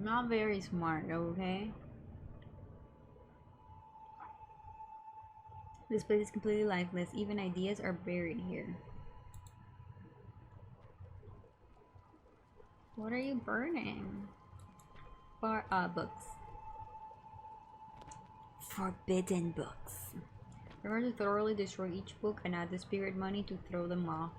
Not very smart, okay? This place is completely lifeless. Even ideas are buried here. What are you burning? Books. Forbidden books. Remember to thoroughly destroy each book and add the spirit money to throw them off.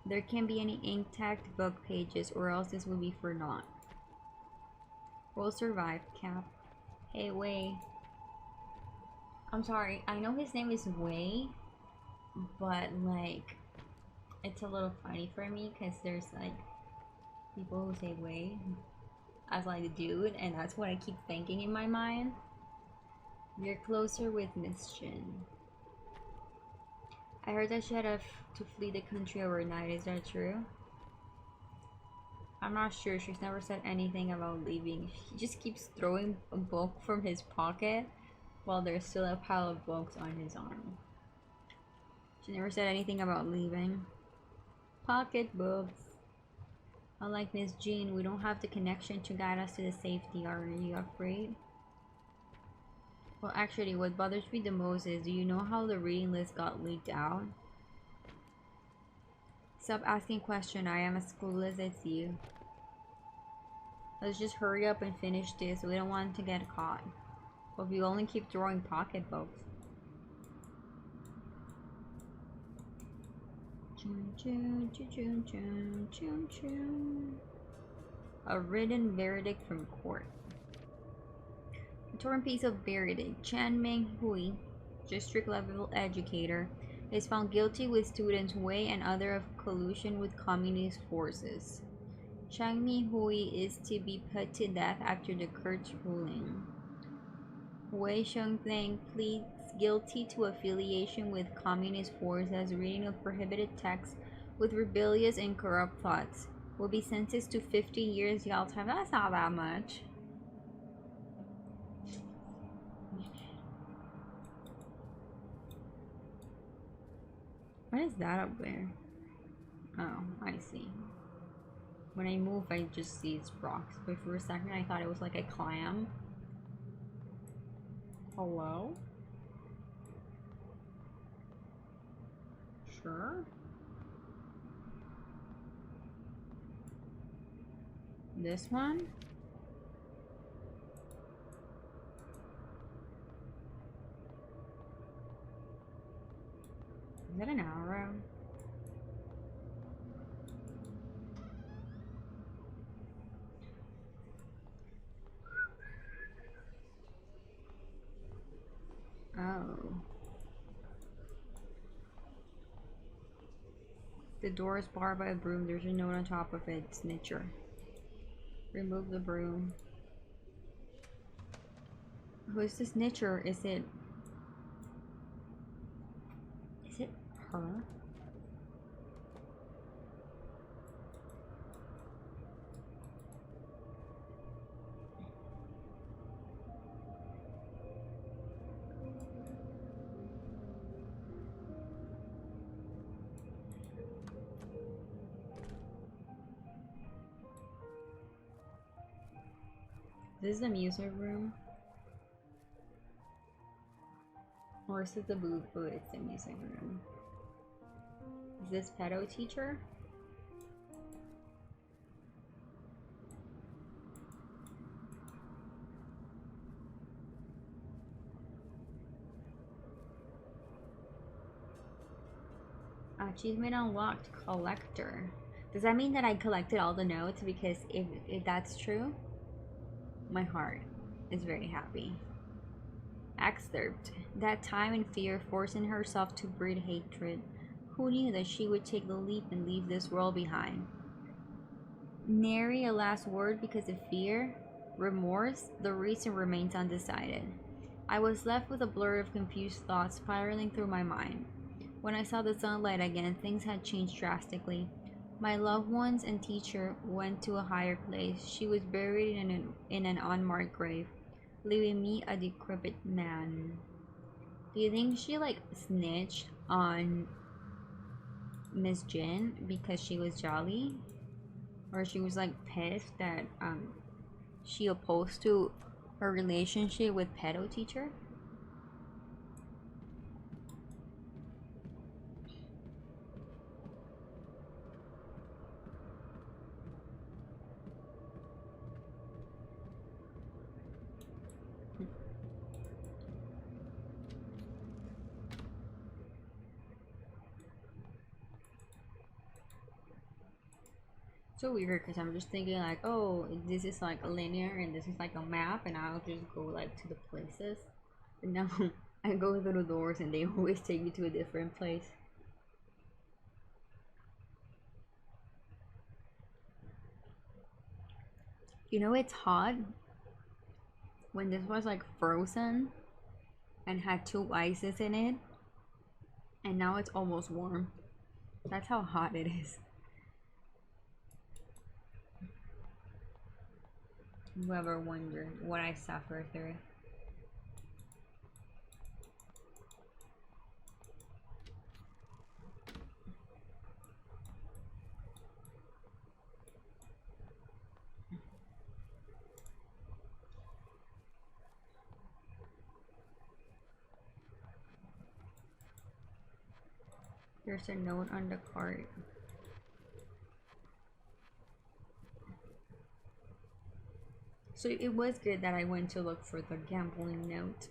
There can't be any intact book pages or else this will be for naught. We'll survive, Cap. Hey, Wei. I'm sorry, I know his name is Wei, but like, it's a little funny for me because there's like people who say Wei as like a dude, and that's what I keep thinking in my mind. You're closer with Miss Jin. I heard that she had to flee the country overnight, is that true? I'm not sure, she's never said anything about leaving. He just keeps throwing a book from his pocket while there's still a pile of books on his arm. She never said anything about leaving. Pocket books. Unlike Miss Jean, we don't have the connection to guide us to the safety. Are you afraid? Well, actually, what bothers me the most is, do you know how the reading list got leaked out? Stop asking questions. I am as clueless as you. Let's just hurry up and finish this. We don't want to get caught. But we only keep throwing pocketbooks. A written verdict from court. A torn piece of verdict. Chan Meng Hui, district level educator, is found guilty with students Wei and other of collusion with communist forces. Chang Mi-hui is to be put to death after the court's ruling. Wei Xiongpeng pleads guilty to affiliation with communist forces, reading of prohibited texts with rebellious and corrupt thoughts. Will be sentenced to 50 years jail time. That's not that much. What is that up there? Oh, I see. When I move, I just see it's rocks. But for a second, I thought it was like a clam. Hello? Sure. This one? Is that an arrow? Oh. The door is barred by a broom. There's a note on top of it. Snitcher. Remove the broom. Who's the snitcher? Is it her? This is the music room. Or is it the booth? Oh, it's the music room. Is this pedo teacher? Achievement unlocked. Collector. Does that mean that I collected all the notes? Because if that's true, my heart is very happy. Excerpt. That time and fear forcing herself to breed hatred. Who knew that she would take the leap and leave this world behind? Nary a last word because of fear? Remorse? The reason remains undecided. I was left with a blur of confused thoughts spiraling through my mind. When I saw the sunlight again, things had changed drastically. My loved ones and teacher went to a higher place. She was buried in an unmarked grave, leaving me a decrepit man. Do you think she like snitched on Miss Jin because she was jolly, or she was like pissed that she opposed to her relationship with pedo teacher. So weird because I'm just thinking like, oh, this is like a linear and this is like a map, and I'll just go like to the places. And now I go through the doors and they always take me to a different place. You know, it's hot when this was like frozen and had two ices in it, and now it's almost warm. That's how hot it is. Whoever wondered what I suffer through. There's a note on the card. So it was good that I went to look for the gambling note.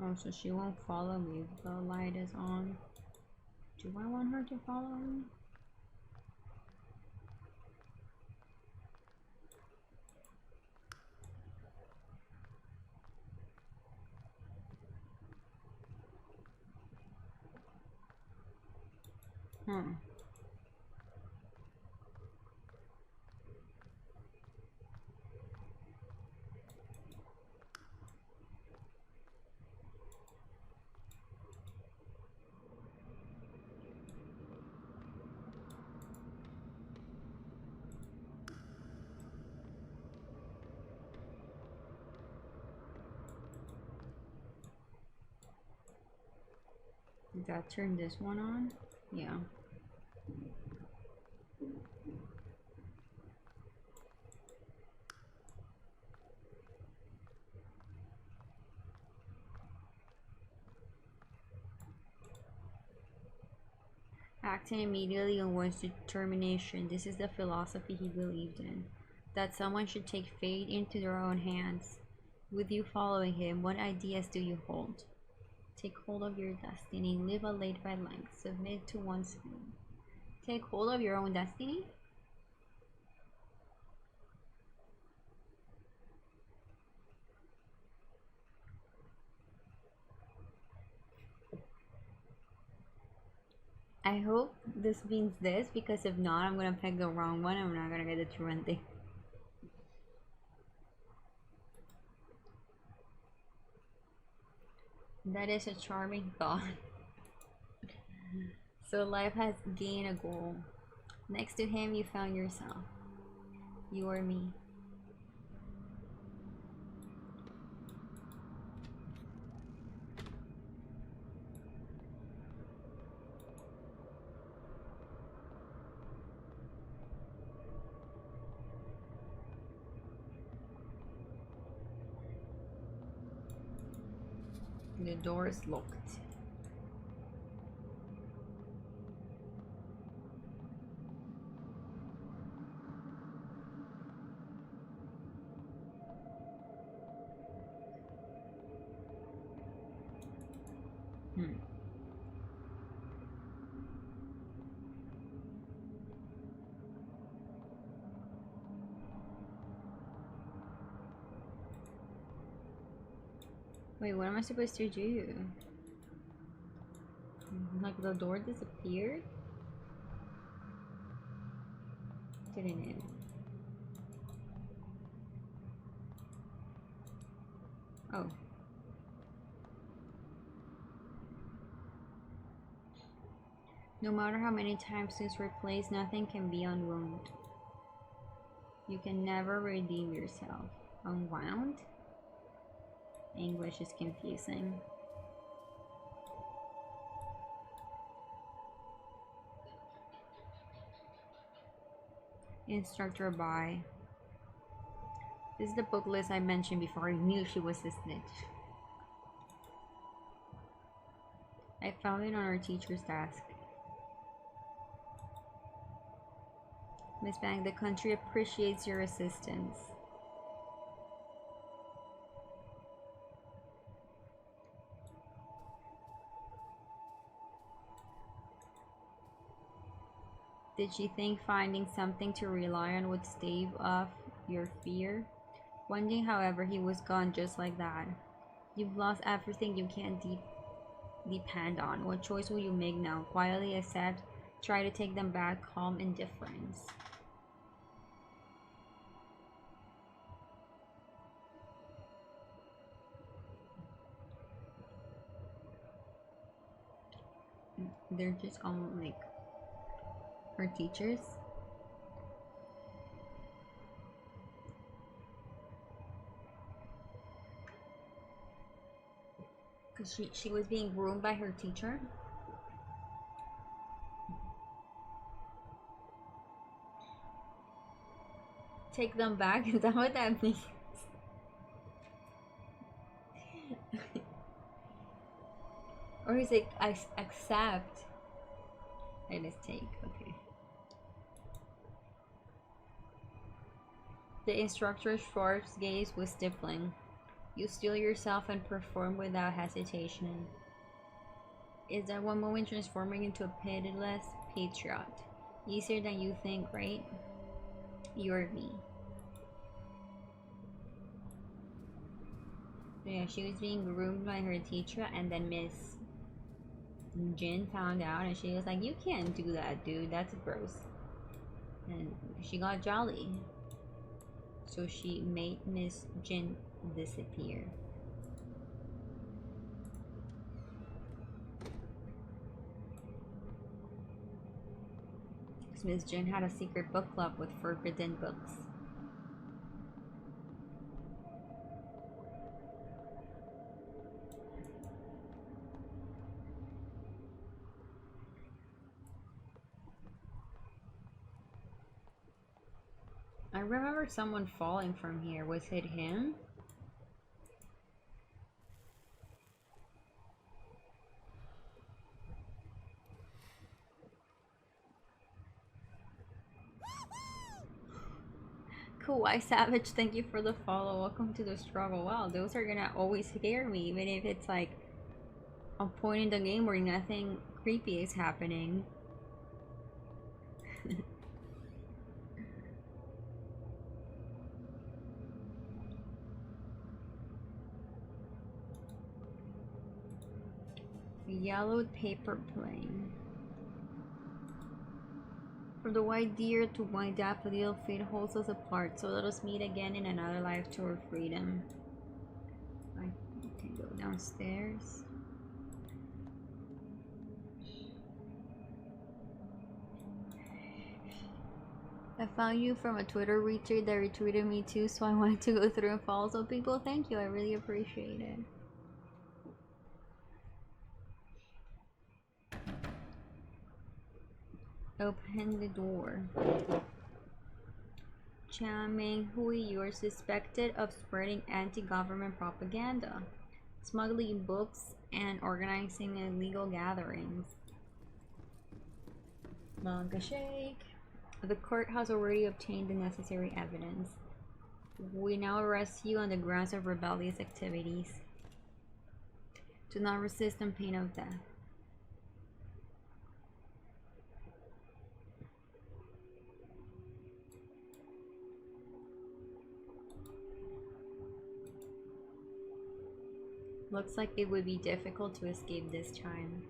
Oh, so she won't follow me if the light is on. Do I want her to follow me? Hmm. Did that turn this one on? Yeah. Acting immediately on one's determination. This is the philosophy he believed in. That someone should take fate into their own hands. With you following him, what ideas do you hold? Take hold of your destiny. Live a laid by length. Submit to one's will. Take hold of your own destiny? I hope this means this, because if not, I'm gonna pick the wrong one and I'm not gonna get the true ending. That is a charming thought. So life has gained a goal. Next to him, you found yourself. You are me. The door is locked. Wait, what am I supposed to do? Like the door disappeared? Didn't it? Oh. No matter how many times it's replaced, nothing can be unwound. You can never redeem yourself. Unwound? English is confusing. Instructor by. This is the book list I mentioned before. I knew she was a snitch. I found it on our teacher's desk. Miss Bang, the country appreciates your assistance. Did she think finding something to rely on would stave off your fear? One day, however, he was gone just like that. You've lost everything you can't depend on. What choice will you make now? Quietly accept, try to take them back, calm indifference. They're just all like her teachers. Because she was being groomed by her teacher. Take them back? Is that what that means? Or is it I accept? It is take, okay. The instructor's short gaze was stifling. You steel yourself and perform without hesitation. Is that one moment transforming into a pitiless patriot? Easier than you think, right? You're me. Yeah, she was being groomed by her teacher, and then Miss Jin found out, and she was like, "You can't do that, dude. That's gross." And she got jolly. So she made Miss Jin disappear. Because Miss Jin had a secret book club with forbidden books. I remember someone falling from here. Was it him? Kawaii Savage, thank you for the follow. Welcome to the struggle. Wow, those are gonna always scare me, even if it's like a point in the game where nothing creepy is happening. Yellowed paper plane. From the white deer to white daffodil, fate holds us apart, so let us meet again in another life toward freedom. I can go downstairs. I found you from a Twitter retweet that retweeted me too, so I wanted to go through and follow some people. Thank you, I really appreciate it. Open the door. Chan Meng-hui, you are suspected of spreading anti-government propaganda, smuggling books, and organizing illegal gatherings. Manga shake. The court has already obtained the necessary evidence. We now arrest you on the grounds of rebellious activities. Do not resist on pain of death. Looks like it would be difficult to escape this time.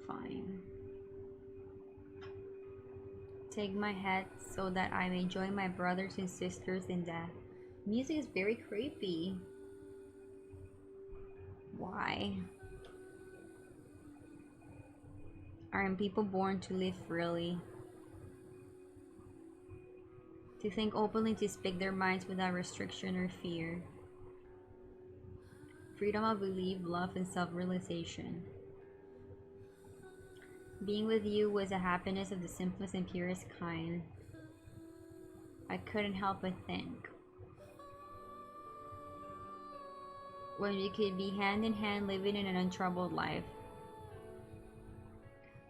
Fine. Take my head so that I may join my brothers and sisters in death. Music is very creepy. Why? Aren't people born to live freely? To think openly, to speak their minds without restriction or fear. Freedom of belief, love, and self-realization. Being with you was a happiness of the simplest and purest kind. I couldn't help but think. When we could be hand in hand living in an untroubled life.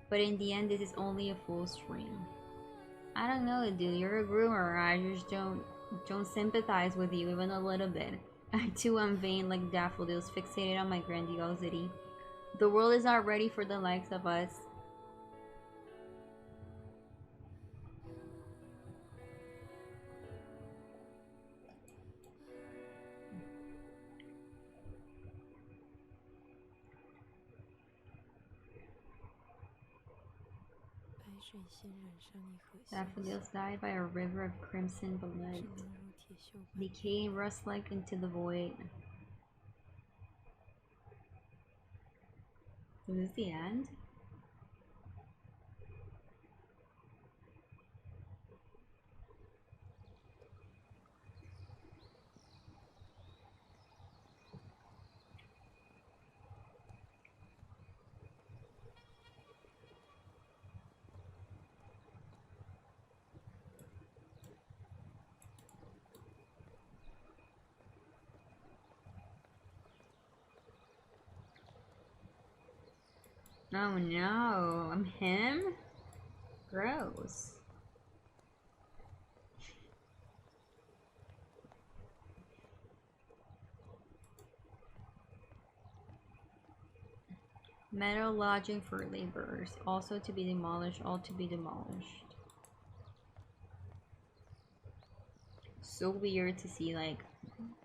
But in the end, this is only a fool's dream. I don't know, dude. You're a groomer. I just don't sympathize with you even a little bit. I too am vain like daffodils, fixated on my grandiosity. The world is not ready for the likes of us. Daffodils died by a river of crimson blood, decaying rust-like into the void. Is this the end? Oh no, I'm him? Gross. Metal lodging for laborers, also to be demolished, all to be demolished. So weird to see like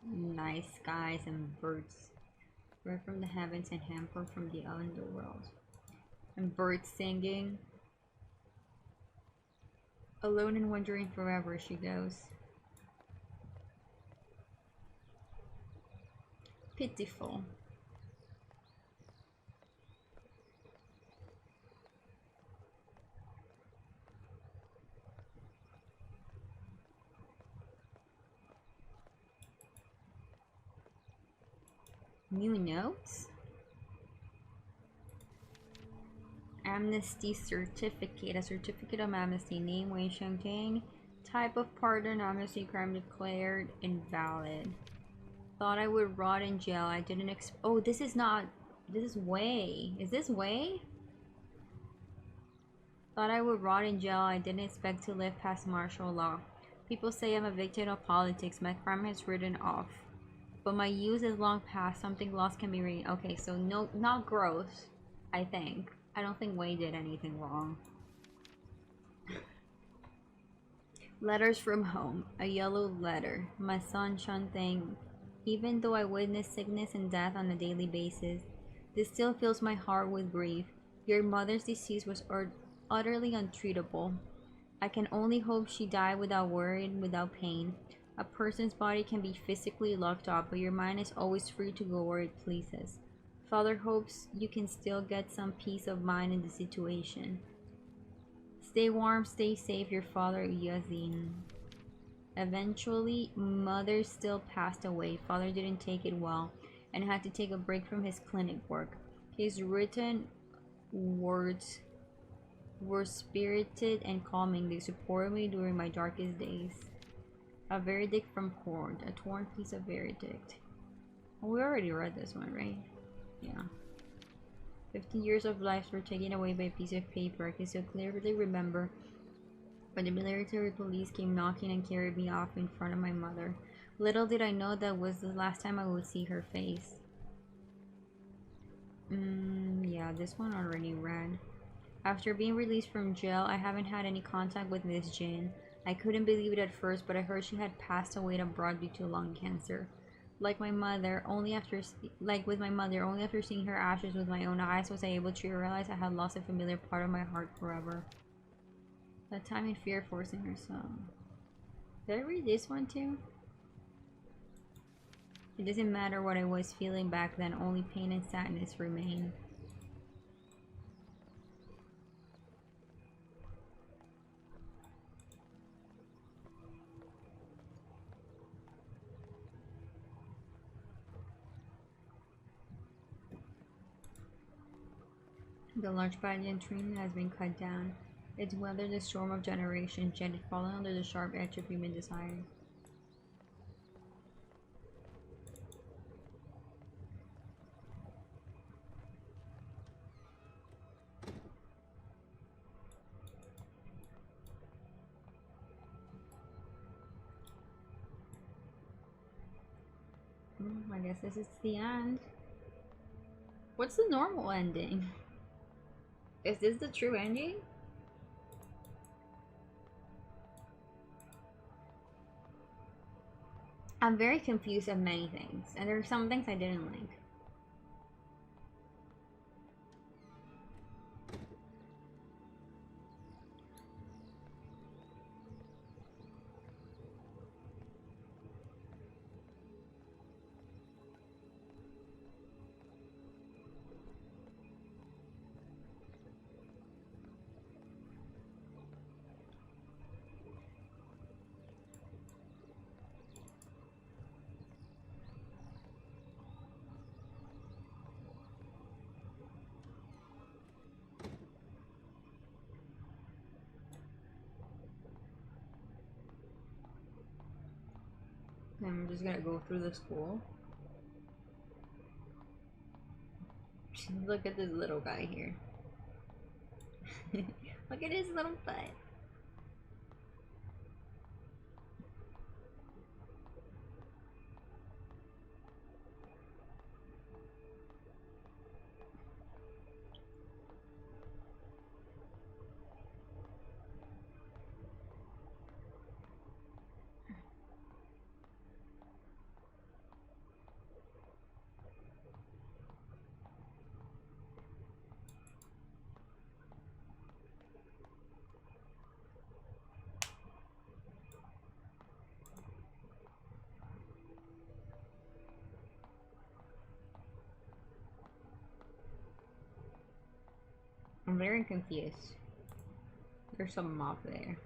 nice skies and birds right from the heavens and hampered from the underworld. And birds singing. Alone and wandering forever she goes. Pitiful. New notes? Amnesty certificate. A certificate of amnesty. Name Wei Shengting. Type of pardon. Amnesty crime declared invalid. Thought I would rot in jail. I didn't oh, this is not. This is Wei. Is this Wei? Thought I would rot in jail. I didn't expect to live past martial law. People say I'm a victim of politics. My crime has written off. But my use is long past. Something lost can be read. Okay, so no, not gross, I think. I don't think Wei did anything wrong. Letters from home. A yellow letter. My son Shunthang. Even though I witness sickness and death on a daily basis, this still fills my heart with grief. Your mother's disease was utterly untreatable. I can only hope she died without worry and without pain. A person's body can be physically locked up, but your mind is always free to go where it pleases. Father hopes you can still get some peace of mind in the situation. Stay warm, stay safe, your father Yazin. Eventually, mother still passed away. Father didn't take it well and had to take a break from his clinic work. His written words were spirited and calming. They supported me during my darkest days. A verdict from court. A torn piece of verdict. Well, we already read this one, right? Yeah. 15 years of lives were taken away by a piece of paper. I can still clearly remember when the military police came knocking and carried me off in front of my mother. Little did I know that was the last time I would see her face. Yeah, this one already read. After being released from jail, I haven't had any contact with Miss Jin. I couldn't believe it at first, but I heard she had passed away abroad due to lung cancer. Like with my mother, only after seeing her ashes with my own eyes was I able to realize I had lost a familiar part of my heart forever. That time in fear forcing her son. Did I read this one too? It doesn't matter what I was feeling back then, only pain and sadness remain. The large banyan tree has been cut down. It's weathered the storm of generations, yet it fallen under the sharp edge of human desire. I guess this is the end. What's the normal ending? Is this the true ending? I'm very confused of many things, and there are some things I didn't like. I'm just gonna go through the school. Look at this little guy here. Look at his little butt. I'm very confused. There's some mob there.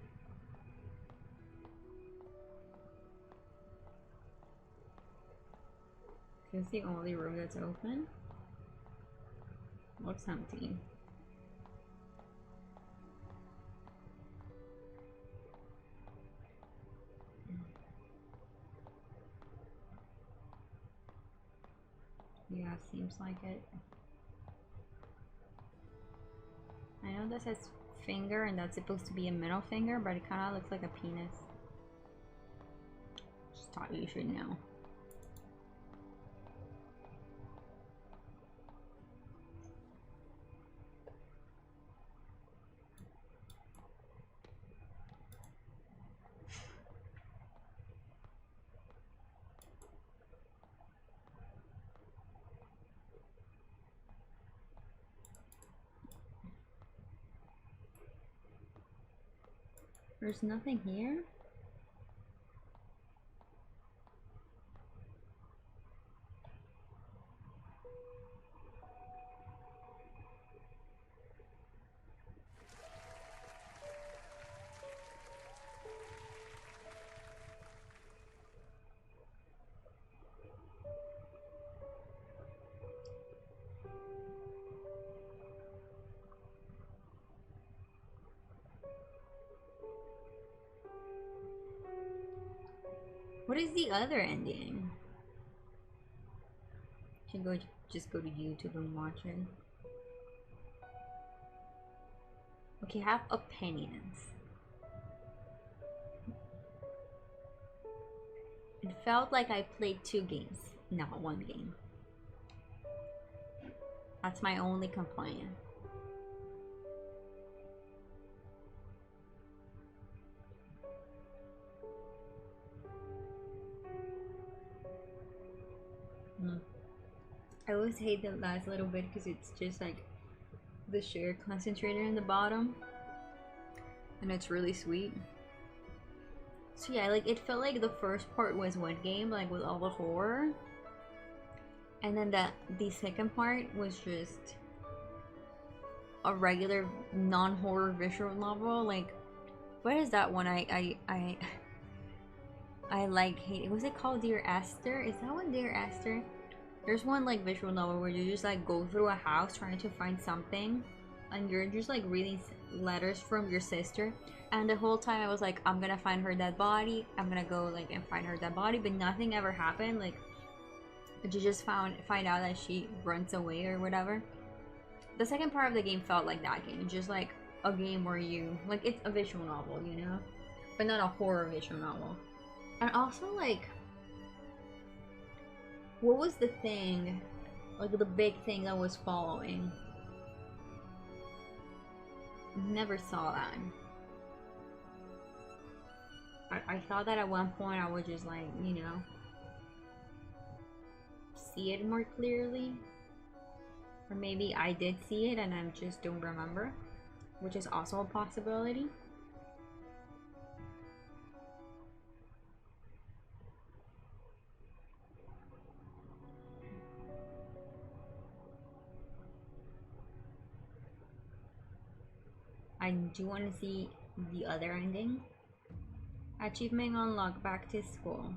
Is this the only room that's open? Looks empty. Yeah, seems like it. I know this says finger and that's supposed to be a middle finger, but it kind of looks like a penis. Just thought you should know. There's nothing here? What is the other ending? Should go just go to YouTube and watch it. Okay, have opinions. It felt like I played 2 games, not 1 game. That's my only complaint. I always hate the last little bit because it's just like the sugar concentrator in the bottom, and it's really sweet. So yeah, like it felt like the first part was one game, like with all the horror, and then the second part was just a regular non-horror visual novel. Like, what is that one? I like hate. Was it called Dear Esther? Is that one Dear Esther? There's one like visual novel where you just like go through a house trying to find something, and you're just like reading letters from your sister, and the whole time I was like, I'm gonna find her dead body, I'm gonna go like and find her dead body, but nothing ever happened. Like you just find out that she runs away or whatever. The second part of the game felt like that game, just like a game where you like, it's a visual novel, you know, but not a horror visual novel. And also, like, what was the thing, like the big thing that was following? Never saw that. I thought that at one point I would just like, you know, see it more clearly. Or maybe I did see it and I just don't remember, which is also a possibility. I do want to see the other ending. Achievement unlocked, back to school.